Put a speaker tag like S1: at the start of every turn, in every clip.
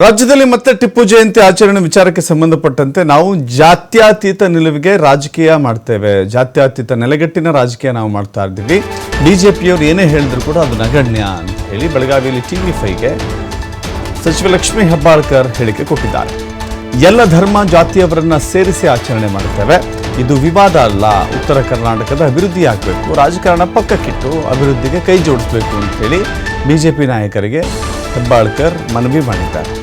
S1: ರಾಜ್ಯದಲ್ಲಿ ಮತ್ತೆ ಟಿಪ್ಪು ಜಯಂತಿ ಆಚರಣೆ ವಿಚಾರಕ್ಕೆ ಸಂಬಂಧಪಟ್ಟಂತೆ ನಾವು ಜಾತ್ಯತೀತ ನಿಲುವಿಗೆ ರಾಜಕೀಯ ಮಾಡ್ತೇವೆ. ಜಾತ್ಯತೀತ ನೆಲೆಗಟ್ಟಿನ ರಾಜಕೀಯ ನಾವು ಮಾಡ್ತಾ ಇದ್ದೀವಿ. ಬಿಜೆಪಿಯವರು ಏನೇ ಹೇಳಿದ್ರು ಕೂಡ ಅದು ನಗಣ್ಯ ಅಂತ ಹೇಳಿ ಬೆಳಗಾವಿಯಲ್ಲಿ TV5ಗೆ ಸಚಿವ ಲಕ್ಷ್ಮೀ ಹೆಬ್ಬಾಳ್ಕರ್ ಹೇಳಿಕೆ ಕೊಟ್ಟಿದ್ದಾರೆ. ಎಲ್ಲ ಧರ್ಮ ಜಾತಿಯವರನ್ನ ಸೇರಿಸಿ ಆಚರಣೆ ಮಾಡ್ತೇವೆ. ಇದು ವಿವಾದ ಅಲ್ಲ. ಉತ್ತರ ಕರ್ನಾಟಕದ ಅಭಿವೃದ್ಧಿ ಆಗಬೇಕು, ರಾಜಕಾರಣ ಪಕ್ಕಕ್ಕಿಟ್ಟು ಅಭಿವೃದ್ಧಿಗೆ ಕೈ ಜೋಡಿಸಬೇಕು ಅಂತ ಹೇಳಿ ಬಿಜೆಪಿ ನಾಯಕರಿಗೆ ಹೆಬ್ಬಾಳ್ಕರ್ ಮನವಿ ಮಾಡಿದ್ದಾರೆ.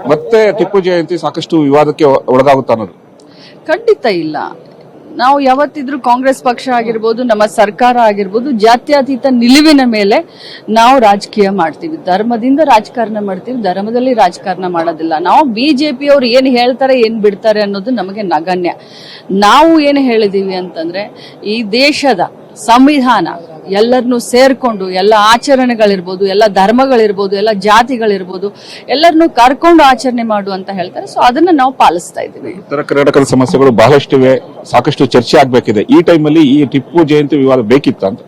S2: ಮತ್ತೆ ಟಿಪ್ಪು ಜಯಂತಿ ಸಾಕಷ್ಟು ವಿವಾದಕ್ಕೆ ಒಳಗಾಗುತ್ತಾ ಅನ್ನೋದು
S3: ಖಂಡಿತ ಇಲ್ಲ. ನಾವು ಯಾವತ್ತಿದ್ರೂ ಕಾಂಗ್ರೆಸ್ ಪಕ್ಷ ಆಗಿರ್ಬೋದು, ನಮ್ಮ ಸರ್ಕಾರ ಆಗಿರ್ಬೋದು, ಜಾತ್ಯತೀತ ನಿಲುವಿನ ಮೇಲೆ ನಾವು ರಾಜಕೀಯ ಮಾಡ್ತೀವಿ. ಧರ್ಮದಿಂದ ರಾಜಕಾರಣ ಮಾಡ್ತೀವಿ, ಧರ್ಮದಲ್ಲಿ ರಾಜಕಾರಣ ಮಾಡೋದಿಲ್ಲ. ನಾವು ಬಿಜೆಪಿಯವರು ಏನು ಹೇಳ್ತಾರೆ ಏನು ಬಿಡ್ತಾರೆ ಅನ್ನೋದು ನಮಗೆ ನಗಣ್ಯ. ನಾವು ಏನು ಹೇಳಿದೀವಿ ಅಂತಂದ್ರೆ, ಈ ದೇಶದ ಸಂವಿಧಾನ ಎಲ್ಲರನ್ನೂ ಸೇರ್ಕೊಂಡು ಎಲ್ಲ ಆಚರಣೆಗಳಿರ್ಬೋದು, ಎಲ್ಲ ಧರ್ಮಗಳಿರ್ಬೋದು, ಎಲ್ಲ ಜಾತಿಗಳಿರ್ಬೋದು, ಎಲ್ಲರನ್ನೂ ಕರ್ಕೊಂಡು ಆಚರಣೆ ಮಾಡು ಅಂತ ಹೇಳ್ತಾರೆ. ಸೊ ಅದನ್ನ ನಾವು ಪಾಲಿಸ್ತಾ ಇದ್ದೀವಿ.
S2: ಉತ್ತರ ಕರ್ನಾಟಕದ ಸಮಸ್ಯೆಗಳು ಬಹಳಷ್ಟಿವೆ, ಸಾಕಷ್ಟು ಚರ್ಚೆ ಆಗ್ಬೇಕಿದೆ. ಈ ಟೈಮಲ್ಲಿ ಈ ಟಿಪ್ಪು ಜಯಂತಿ ವಿವಾದ ಬೇಕಿತ್ತ ಅಂತ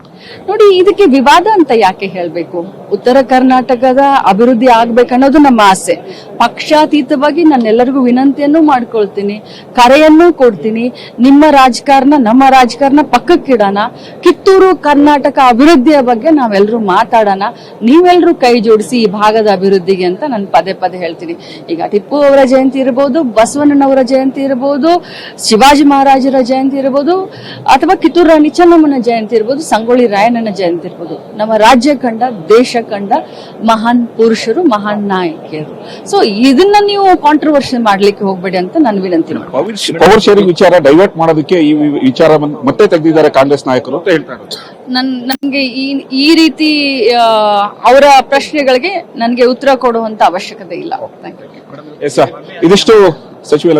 S3: ನೋಡಿ, ಇದಕ್ಕೆ ವಿವಾದ ಅಂತ ಯಾಕೆ ಹೇಳ್ಬೇಕು? ಉತ್ತರ ಕರ್ನಾಟಕದ ಅಭಿವೃದ್ಧಿ ಆಗ್ಬೇಕನ್ನೋದು ನಮ್ಮ ಆಸೆ. ಪಕ್ಷಾತೀತವಾಗಿ ನಾನೆಲ್ಲರಿಗೂ ವಿನಂತಿಯನ್ನು ಮಾಡ್ಕೊಳ್ತೀನಿ, ಕರೆಯನ್ನೂ ಕೊಡ್ತೀನಿ. ನಿಮ್ಮ ರಾಜಕಾರಣ ನಮ್ಮ ರಾಜಕಾರಣ ಪಕ್ಕಕ್ಕಿಡೋಣ. ಕಿತ್ತೂರು ಕರ್ನಾಟಕ ಅಭಿವೃದ್ಧಿಯ ಬಗ್ಗೆ ನಾವೆಲ್ಲರೂ ಮಾತಾಡೋಣ. ನೀವೆಲ್ಲರೂ ಕೈ ಜೋಡಿಸಿ ಈ ಭಾಗದ ಅಭಿವೃದ್ಧಿಗೆ ಅಂತ ನಾನು ಪದೇ ಪದೇ ಹೇಳ್ತೀನಿ. ಈಗ ಟಿಪ್ಪು ಅವರ ಜಯಂತಿ ಇರಬಹುದು, ಬಸವಣ್ಣನವರ ಜಯಂತಿ ಇರಬಹುದು, ಶಿವಾಜಿ ಮಹಾರಾಜರ ಜಯಂತಿ ಇರಬಹುದು, ಅಥವಾ ಕಿತ್ತೂರು ರಾಣಿ ಚೆನ್ನಮ್ಮನ ಜಯಂತಿ ಇರಬಹುದು, ಸಂಗೊಳ್ಳಿ ರಾಯಣ್ಣನ ಜಯಂತಿ ಇರ್ಬೋದು. ನಮ್ಮ ರಾಜ್ಯ ಕಂಡ, ದೇಶ ಕಂಡ ಮಹಾನ್ ಪುರುಷರು, ಮಹಾನ್ ನಾಯಕಿಯರು. ಸೊ ಇದನ್ನ ನೀವು ಕಾಂಟ್ರವರ್ಷಿ ಮಾಡ್ಲಿಕ್ಕೆ ಹೋಗ್ಬೇಡಿ ಅಂತ ನಾನು ವಿನಂತಿ ಮಾಡ್ತೀನಿ.
S2: ಪವರ್ ಶೇರಿಂಗ್ ವಿಚಾರ ಡೈವರ್ಟ್ ಮಾಡೋದಕ್ಕೆ ಈ ವಿಚಾರ ಮತ್ತೆ ತೆಗೆದಿದ್ದಾರೆ ಕಾಂಗ್ರೆಸ್ ನಾಯಕರು ಅಂತ ಹೇಳ್ತಾರೆ.
S3: ನನಗೆ ಈ ರೀತಿ ಅವರ ಪ್ರಶ್ನೆಗಳಿಗೆ ನನಗೆ ಉತ್ತರ ಕೊಡುವಂತ ಅವಶ್ಯಕತೆ ಇಲ್ಲ.
S2: ಇದಿಷ್ಟು ಸಚಿವ